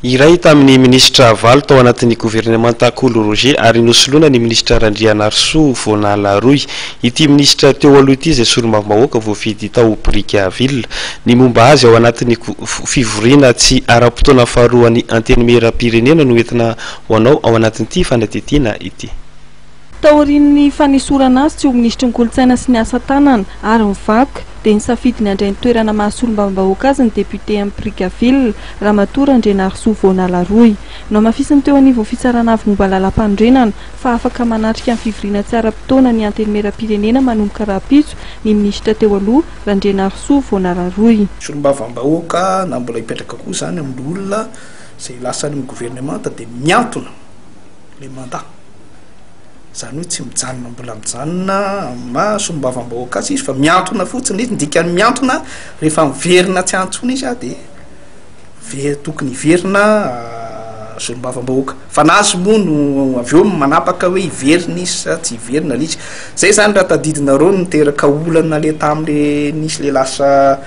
iray tamin'ny ministra Valo tao anatin'ny gouvernemanta Kolo Roger ary nosoloana ny ministra Randrianarso Vonalaroy. Ity ministra teo aloha ity izay solombavambahoaka voafidy tao Brickaville. Ny momba azy ao anatin'ny fivoriana tsy ara-potoana faharoan'ny antenimieram-pirenena no entina hoanao ao anatin'ity fanadidina ity. Taorian'ny fanisorana azy tsy ho ministry ny kolotsaina sy ny asa tanana ary mivakoka dia nisafidy ny andray ny toerana mahasolombavambahoaka azy ny député amin'ny Brickaville Ramatoa Randrianarso Vonalaroy. No mafisiny teo anivon'ny fitsarana avy momba lalam-pandrenana fa afaka manatrika amin'ny fivoriana tsy ara-potoana ny antenimieram-pirenena manomboka raha-pitso ny ministra teo aloha Randrianarso Vonalaroy. Solombavambahoaka na mbola hipetraka koa zany amin'ny olona izay lasany amin'ny gouvernemanta dia miantona le mandat. Zany hoe tsy mijanona mbola mijanona mahasolombavambahoaka azy izy fa miantona fotsiny izy ndika ny miantona rehefa miverina tsy antsona izy dia tokony hiverina solombavambahoaka fa nazy moa no avy eo manapaka hoe hiverina izy sa tsy hiverina izy. Zay zany raha tadidinareo niteraka olana le tamin'le nisy le lasa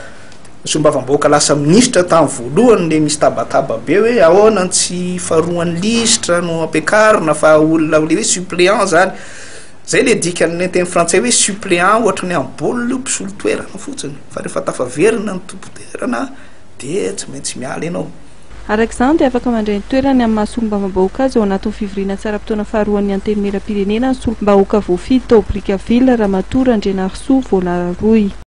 solombavambahoaka lasa ministra tamin'ny voalohany le misy tabataba be hoe ahoana tsy faharoan'ny listra no ampiakarina fa olona le hoe suppléant zany. Zay le dikany teny frantsay hoe suppléant ohatry ny amin'ny baolina mpisolo toerana fotsiny fa rehefa tafaverina ny tompo-toerana dia tsy maintsy miala ianao. Arak'izany dia afaka mandray ny toerany amin'ny mahasolombavambahoaka azy ao anatin'ny fivoriana tsy ara-potoana faharoan'ny antenimieram-pirenena ny solombavambahoaka voafidy tao Brickaville Ramatoa Randrianarso Vonalaroy.